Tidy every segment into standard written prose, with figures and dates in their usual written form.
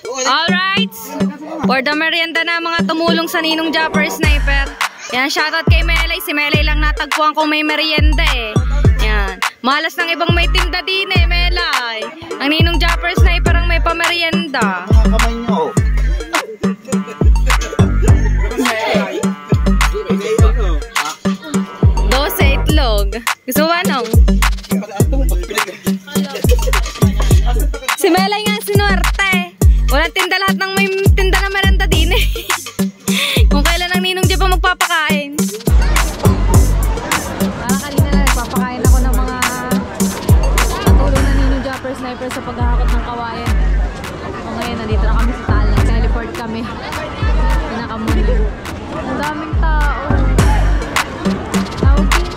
Alright, for the merienda na mga tumulong sa Ninong Japper Sniper. Yan, shoutout kay Melay. Si Melay lang natagpuan kung may merienda eh. Yan, malas ng ibang may tinda din eh, Melay. Ang Ninong Japper Sniper ang may pamerienda. Mga kamay nyo. 12 itlog. Gusto ba nung? Si Melay nga sinuwerte. Walang tinda, lahat ng may tinda na merenda din eh. Kung kailan ang Ninong Jeff magpapakain. Parang kanina na nagpapakain ako ng mga katulong na Ninong Japper Sniper sa paghahakot ng kawayan. O ngayon, nandito na kami sa Taal. Nag-teleport kami. Pinakamuna. Ang daming tao. Tawag din.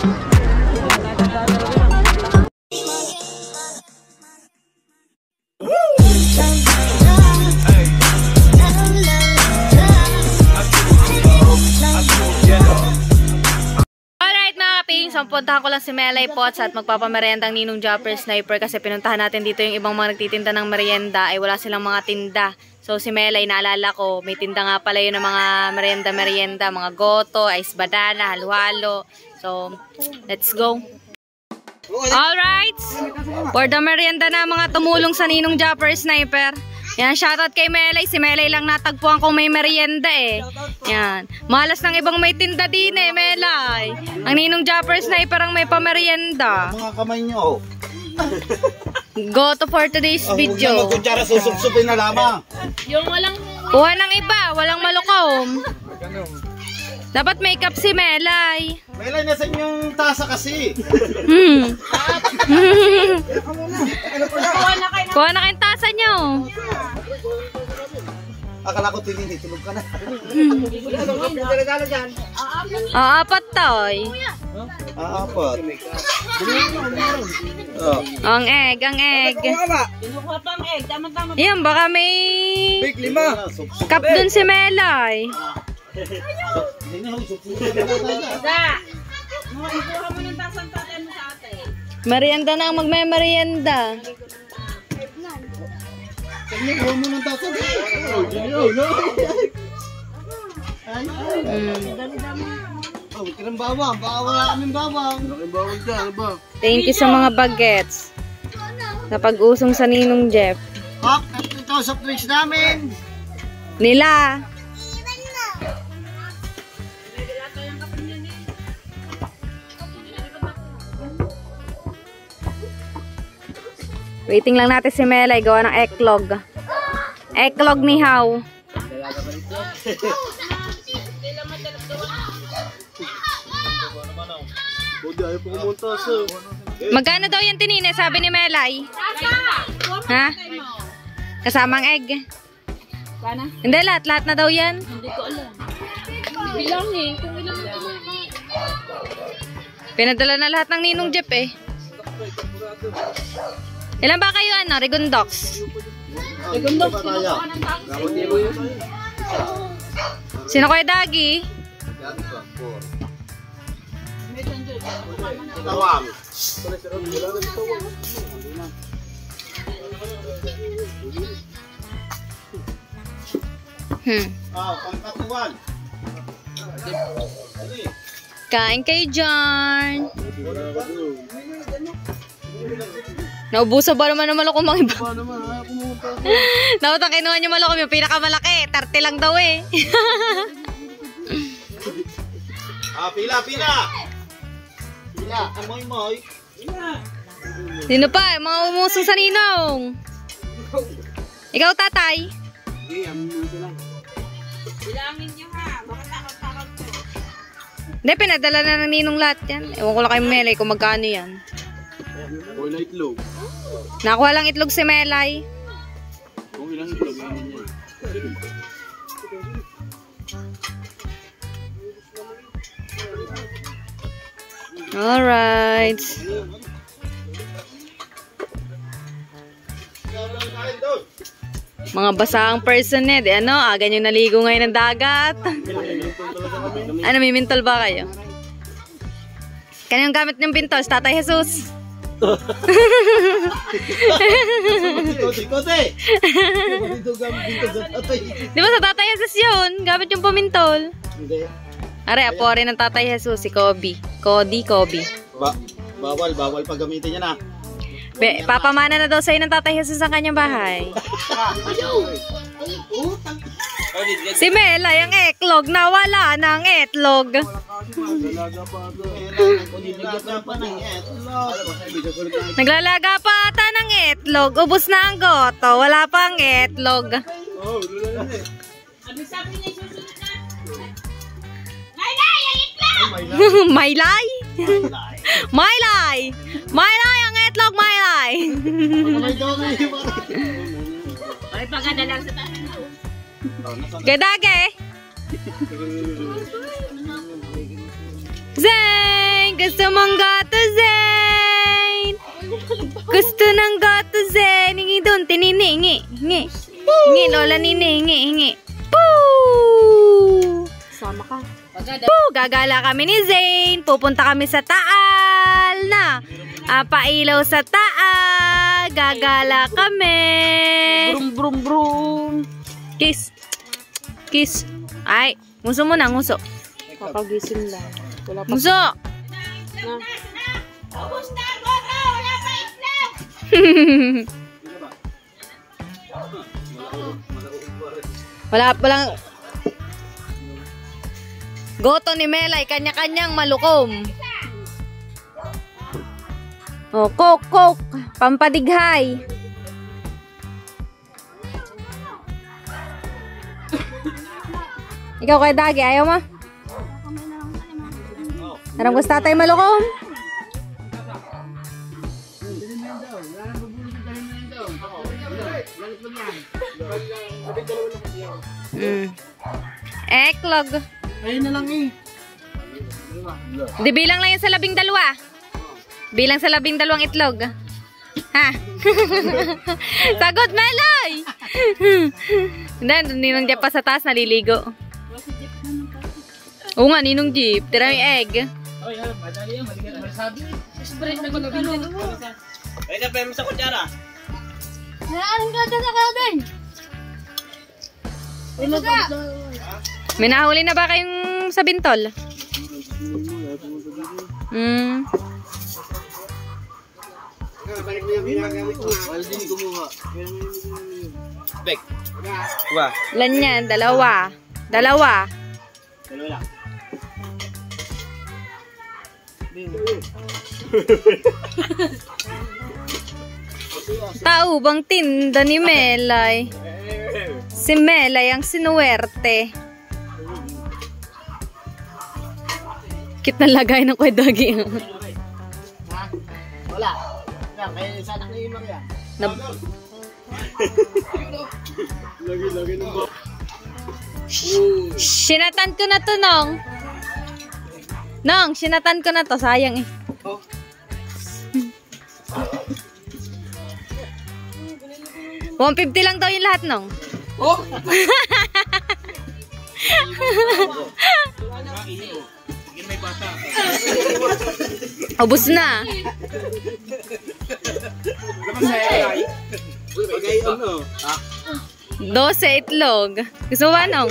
So, puntahan ko lang si Melay Potts at magpapamerenda ang Ninong Japper Sniper kasi pinuntahan natin dito yung ibang mga nagtitinda ng merienda ay wala silang mga tinda. So si Melay, naalala ko, may tinda nga pala yun ng mga merienda, mga goto, ice banana, halo-halo. So, let's go. Alright, for the merienda na mga tumulong sa Ninong Japper Sniper. Yan, shoutout kay Melay. Si Melay lang natagpuan kung may merienda eh. Yan, malas ng ibang may tinda din eh, Melay. Ang Ninong Japper Sniper ang may pamerienda. Mga kamay nyo. Go to for today's video. Huwag na magkutsara, susupsupin na lamang. Yung walang... Kuha ng iba, walang malukom. Dapat makeup si Melay. Melay, nasan yung tasa kasi? Kuha na kayong tasa nyo. Akala ko tinini, tulog ka na. Apat toy. Apat. Ang egg, ang egg. Yan, baka may cup dun si Melay. Merienda na ang magme-merienda. Huwag mo ng tasa. Bawang, baka wala kaming bawang. Thank you sa mga bagets. Sa pag-usong sa Ninong Jeff. Hop, ito sa drinks namin. Nila. Waiting lang natin si Melay, gawa ng eklog. Eklog ni How. Magkano daw yung tinine, sabi ni Melay? Ha? Kasamang egg? Hindi, lahat na daw yan. Hindi ko alam. Bilangin kung ilang na. Pinadala na lahat ng Ninong Jeff eh. Ilan ba kayo Rigundox? Rigundox, kinukuha ng taxi. Sino kayo, Dagi? Tawang. Pangkatuan. Kain kayo dyan. Naubusan ba naman ng malakom mga iba? Dapat ang kinuha nyo malakom yung pinakamalaki. 30 lang daw eh. Pila. Pila, amoy. Sino pa? Mga umusong sa Ninong. Ikaw, tatay? Bilangin nyo ha. Baka takot-takot ko. Hindi, pinadala na ng Ninong lahat yan. Ewan ko lang kay Melay kung magkano yan. Wala itlog. Nakuha lang itlog si Melay. Kung ilang itlog, Alright. Mga basaang person eh. Ganyan naligo ngayon ng dagat. May mintol ba kayo? Kanyung gamit ng pintos? Tatay Jesus? Kote! Di ba sa Tatay Jesus yun? Gamit yung pamintol. Hindi. Are, apo rin ng Tatay Jesus, si Kobe. Kobe. Bawal pag gamitin niya na. Papamana na daw sa'yo ng Tatay Jesus sa kanyang bahay. Si Melay, ang eklog, nawala ng etlog. Naglalaga pa ata ng etlog. Ubus na ang goto. Wala pang etlog. Abi sabi niya susunod na. Maylay, ang itlog! Maylay? Maylay, ang etlog, Maylay. Ay, paganda lang sa tayo. Gadage. Zane! Gusto mong gato, Zane! Gusto ng gato, Zane! Hingi doon, tininingi. Hingi. Hingi, Lola, hingi. Poo! Sama ka. Poo! Gagala kami ni Zane. Pupunta kami sa Taal na. Pailaw sa Taal. Gagala kami. Brum. Kiss. Ay, nguso muna, nguso. Kakagising lang. Wala pa. Nguso! Ubus na ang goto! Wala pa itlog! Walang goto ni Melay, kanya-kanyang malukom. Oh, coke, pampadighay. Ikaw kay Dagi, ayaw mo? Anong gusto tayo malukom? Eklog. Ayun na lang eh. Di bilang lang yun sa 12. Bilang sa 12 itlog. Ha? Sagot, Melay! Hindi, ninong Jeep pa sa taas, naliligo. Oo nga, ninong Jeep. Tira yung egg. Ay, madali yan. Malisabi. Spread na magkano. Ay, napay mo sa kutsara. Naaring ka sa kabin. May nahuli na ba kayong sa bintol? Balik mo yung ginagamit ko nga. Wala din kumuha. Bek. Kuha. Ilan yan? Dalawa. Dalawa lang. Tao bang tinda ni Melay? Si Melay ang sinuwerte. Cute na lagay ng Kuya Dagi. Wala. Kaya sa anak na yung mga yan. Lagi ng ba? Sinatan ko na to, Nong. Nong, sinatan ko na to. Sayang eh. Oh. 150 lang daw yung lahat, Nong. Oh! Ubus na. Bagay ano? 12 itlog. Gusto mo ba, Nong?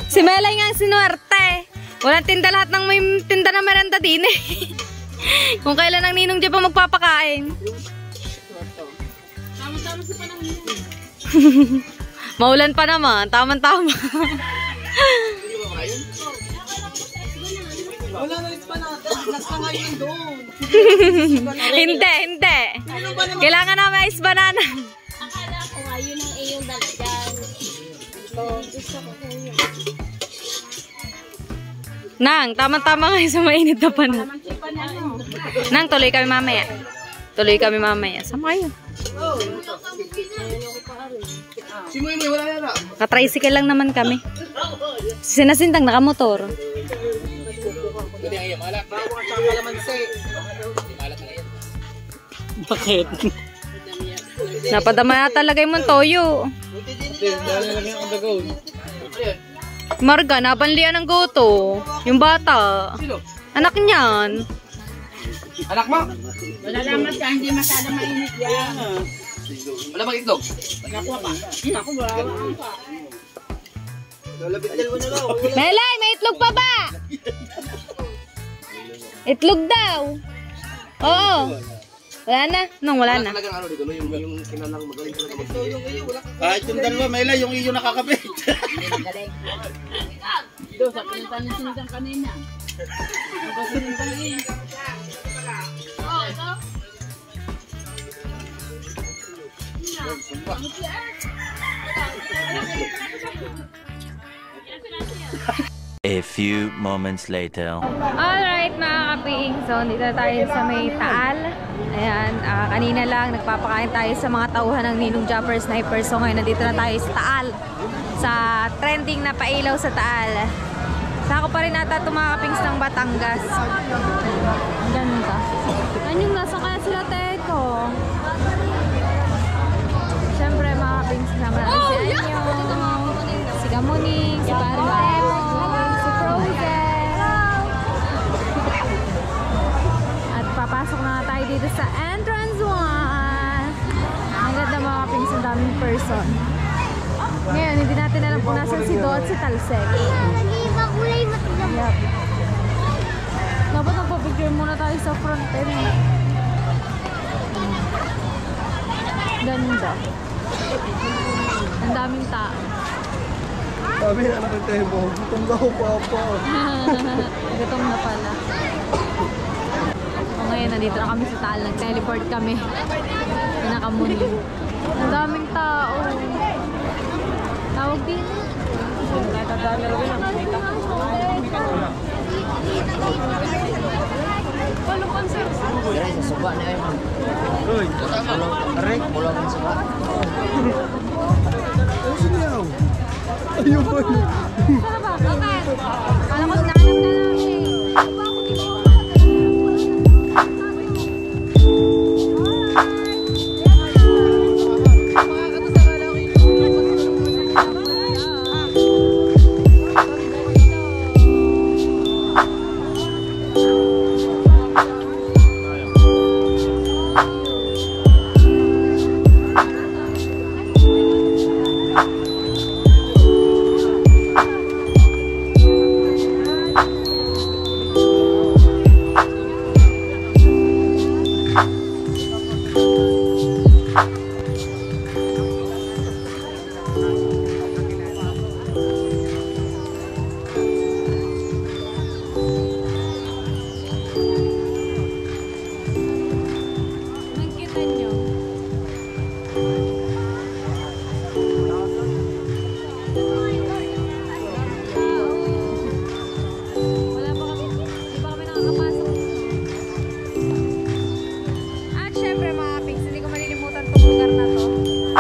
Si Melay nga ang sinuwerte. Walang tinda, lahat ng may tinda na merenda din eh. Kung kailan ang ninong Jeep pa magpapakain. Tama-tama sa panahon. Maulan pa naman. Tama-tama. Wala na rin pa natin. Nasa ngayon doon. Hindi. Kailangan na mais banana. Akala ko nga yun ang iyong dalagyan. Gusto ko po yun. Nang, tama-tama ngayon sa mainit na panahon. Nang, tuloy kami mamaya. Sama kayo. Si Moy wala na na. Ka-tricycle lang naman kami. Sinasintang nakamotor. Bakit? Napadama na talaga yung toyo. Marga, nabanlian ng goto. Yung bata. Sino? Anak niyan. Anak mo? Wala naman siya, hindi masyadong mainit yan. Wala bang itlog? Nakuha pa. Ako, wala naman pa. Melay, may itlog pa ba? Itlog daw. Oo. Wala na. Nung wala na. Talagang ano dito, yung kinalang magaling talaga mag-iyo. Kahit yung dalawa, Mayla, yung iyo nakakabit. Doon, sa pinuntan ng sinitang kanina. Ako sinitang eh. Oo, ito. A few moments later. Alright mga kaping, so dito tayo sa may Taal. Ayan, kanina lang nagpapakain tayo sa mga tauhan ng Ninong Japper Sniper. So ngayon nandito na tayo sa Taal, sa trending na pailaw sa Taal. Sako pa rin ata itong mga kapings ng Batangas. Ang ganda. Anyong nasa kaya sila Teko? Siyempre mga kapings naman natin si Anyong, si Gamuning, si Parang Teko, si Frozen. At papasok na tayo dito sa entrance 1. Ang ganda mga kapings, ang daming person. Ngayon, hindi natin alam kung nasan si Do at si Talsek. Yep. Dapat nagpa-picture muna tayo sa front end. Ganda. Ang daming tao. Sabi na naman tayo mo, gutom daw papa. Gutom na pala. O ngayon, nandito na kami sa Taal. Nag-teleport kami. Nakamunin. Ang daming tao. Tawag din. Guys, sa suba na yun. Uy, Aray, mula ng suba. sinayaw. Ayun ba yun? Sana ba? Bakit? Kala ko sinanap na lang eh.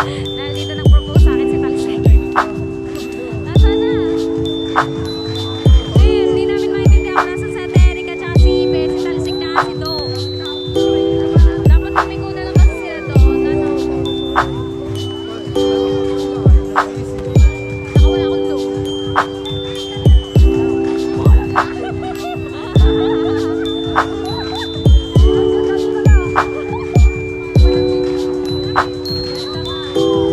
Nandito nag-propose sa akin si Talsek. Nasaan na? Ayun, hindi namin maintindihan kung nasa sa Erika tsaka si Ibe, si Talsek na si Do. Dapat tumingo na lang kasi sila Do. Saka wala akong look. Oh.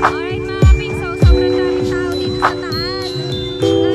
Alright mga kaping, so sobrang daming tao dito sa taas.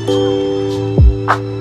Bye.